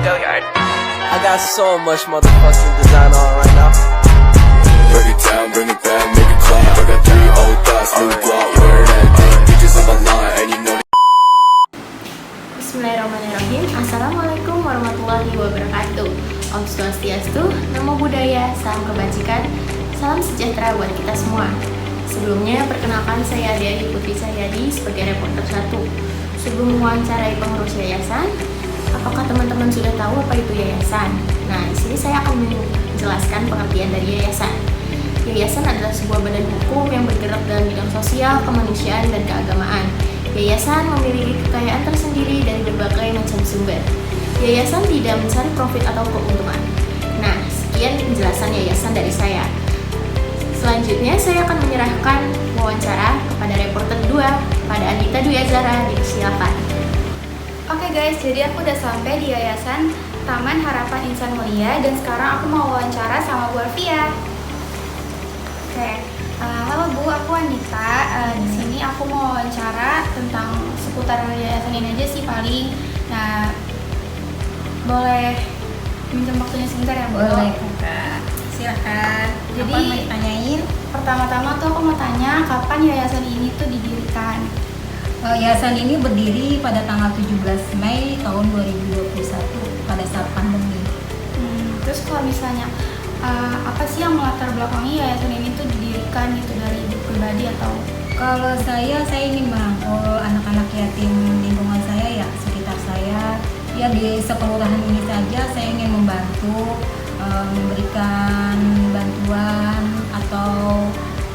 I got so much motherfucking design on right now. Break it down, bring it back, make it clap. I got 3 old thoughts, new block, where that thing. Bitches on my line, and you know. Bismillahirrahmanirrahim. Assalamualaikum warahmatullahi wabarakatuh. Om Swastiastu, Namo Buddhaya, salam kebajikan, salam sejahtera buat kita semua. Sebelumnya, perkenalkan saya Aryani Putri Cahyadi sebagai reporter 1. Sebelum mewawancarai pengurus yayasan, apakah teman-teman sudah tahu apa itu yayasan? Nah, di sini saya akan menjelaskan pengertian dari yayasan. Yayasan adalah sebuah badan hukum yang bergerak dalam bidang sosial, kemanusiaan, dan keagamaan. Yayasan memiliki kekayaan tersendiri dari berbagai macam sumber. Yayasan tidak mencari profit atau keuntungan. Nah, sekian penjelasan yayasan dari saya. Selanjutnya saya akan menyerahkan wawancara kepada reporter 2, pada Anita Dwi Azhara. Silakan. Oke guys, jadi aku udah sampai di Yayasan Taman Harapan Insan Mulia dan sekarang aku mau wawancara sama Bu Alfia. Oke, halo Bu, aku Anita. Di sini aku mau wawancara tentang seputar yayasan ini aja sih paling. Nah, boleh minjem waktunya sebentar ya Bu? Boleh Kak, silakan. Jadi apa mau ditanyain? Pertama-tama tuh aku mau tanya kapan yayasan ini tuh didirikan? Yayasan ini berdiri pada tanggal 17 Mei tahun 2021 pada saat pandemi. Terus kalau misalnya apa sih yang melatar belakangi yayasan ini tuh didirikan gitu, dari ibu pribadi atau? Kalau saya ingin merangkul anak-anak yatim lingkungan saya ya, sekitar saya. Ya di sekelurahan ini saja saya ingin membantu memberikan bantuan atau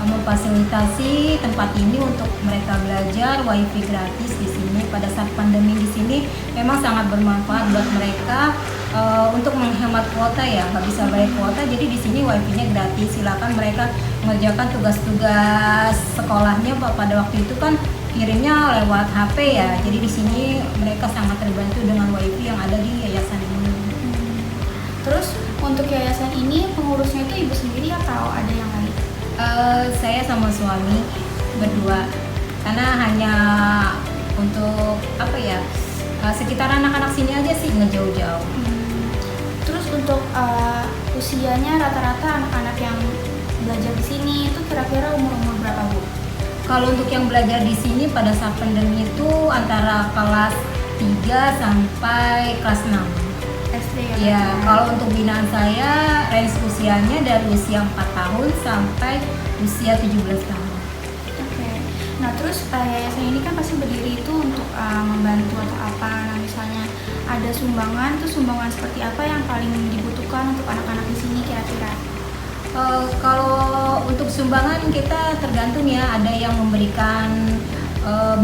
memfasilitasi tempat ini untuk mereka belajar, wifi gratis di sini pada saat pandemi di sini memang sangat bermanfaat buat mereka untuk menghemat kuota ya, nggak bisa bayar kuota, jadi di sini wifi-nya gratis. Silakan mereka mengerjakan tugas-tugas sekolahnya pada waktu itu kan kirimnya lewat HP ya, jadi di sini mereka sangat terbantu dengan wifi yang ada di yayasan ini. Terus untuk yayasan ini pengurusnya itu ibu sendiri atau ada yang lain? Saya sama suami berdua, karena hanya untuk apa ya, sekitar anak-anak sini aja sih, nggak jauh-jauh. Terus untuk usianya rata-rata anak-anak yang belajar di sini itu kira-kira umur berapa Bu? Kalau untuk yang belajar di sini pada saat pandemi itu antara kelas 3 sampai kelas 6. SD ya? Ya, kalau untuk binaan saya range usianya dari usia 4 tahun sampai usia 17 tahun. Oke. Nah terus yayasan ini kan pasti berdiri itu untuk membantu atau apa. Nah misalnya ada sumbangan, tuh sumbangan seperti apa yang paling dibutuhkan untuk anak-anak di sini kira-kira? Kalau untuk sumbangan kita tergantung ya, ada yang memberikan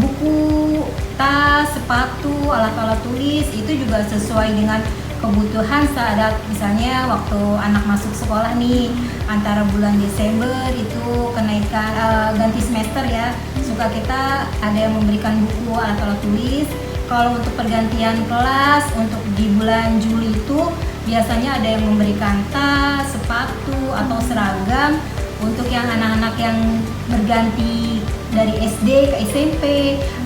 buku, tas, sepatu, alat-alat tulis, itu juga sesuai dengan kebutuhan saat misalnya waktu anak masuk sekolah nih, antara bulan Desember itu kenaikan ganti semester ya, suka kita ada yang memberikan buku, alat-alat tulis. Kalau untuk pergantian kelas untuk di bulan Juli itu biasanya ada yang memberikan tas, sepatu atau seragam. Untuk yang anak-anak yang berganti dari SD ke SMP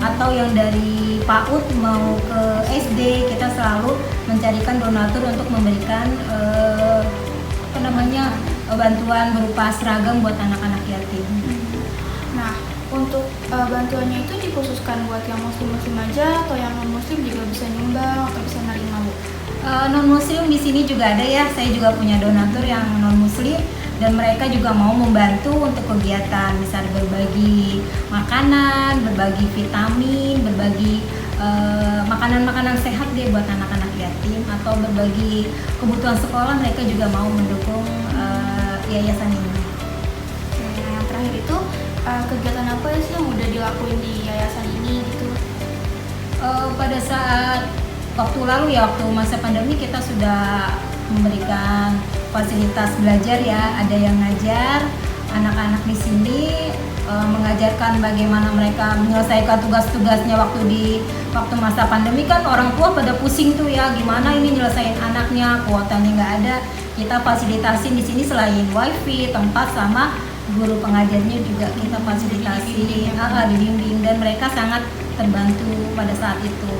atau yang dari PAUD mau ke SD, kita selalu mencarikan donatur untuk memberikan bantuan berupa seragam buat anak-anak yatim. Nah untuk bantuannya itu dikhususkan buat yang muslim-muslim aja atau yang non-muslim juga bisa nyumbang atau bisa nerima Bu? Non-muslim di sini juga ada ya, saya juga punya donatur yang non-muslim dan mereka juga mau membantu untuk kegiatan, misalnya berbagi makanan, berbagi vitamin, berbagi makanan-makanan sehat deh buat anak-anak yatim, atau berbagi kebutuhan sekolah. Mereka juga mau mendukung yayasan ini. Oke, nah yang terakhir itu kegiatan apa sih yang udah dilakuin di yayasan ini gitu? Pada saat waktu lalu ya, waktu masa pandemi kita sudah memberikan fasilitas belajar ya, ada yang ngajar anak-anak di sini, mengajarkan bagaimana mereka menyelesaikan tugas-tugasnya waktu masa pandemi kan orang tua pada pusing tuh ya, gimana ini nyelesain anaknya, kuotanya nggak ada. Kita fasilitasin di sini selain wifi, tempat sama guru pengajarnya juga kita fasilitasi, dibimbing, dan mereka sangat terbantu pada saat itu.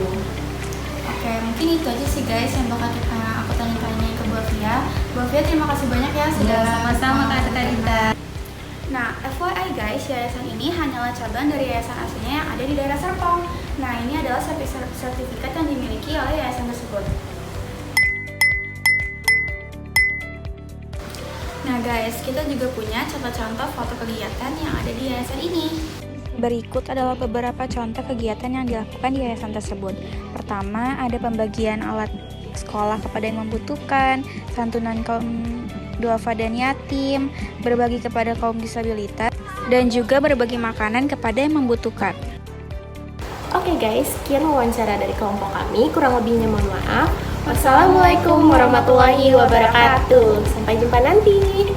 Oke, mungkin mungkin itu aja sih guys yang bakal aku tanya-tanya ke Bu Afia. Bu Afia, terima kasih banyak ya sudah Sama-sama Kak Rita. Nah, FYI guys, yayasan ini hanyalah cabang dari yayasan aslinya yang ada di daerah Serpong. Nah, ini adalah sertifikat yang dimiliki oleh yayasan tersebut. Nah guys, kita juga punya contoh-contoh foto kegiatan yang ada di yayasan ini. Berikut adalah beberapa contoh kegiatan yang dilakukan di yayasan tersebut. Pertama, ada pembagian alat sekolah kepada yang membutuhkan, santunan kaum duafa dan yatim, berbagi kepada kaum disabilitas, dan juga berbagi makanan kepada yang membutuhkan. Oke guys, sekian wawancara dari kelompok kami. Kurang lebihnya mohon maaf. Wassalamualaikum warahmatullahi wabarakatuh. Sampai jumpa nanti.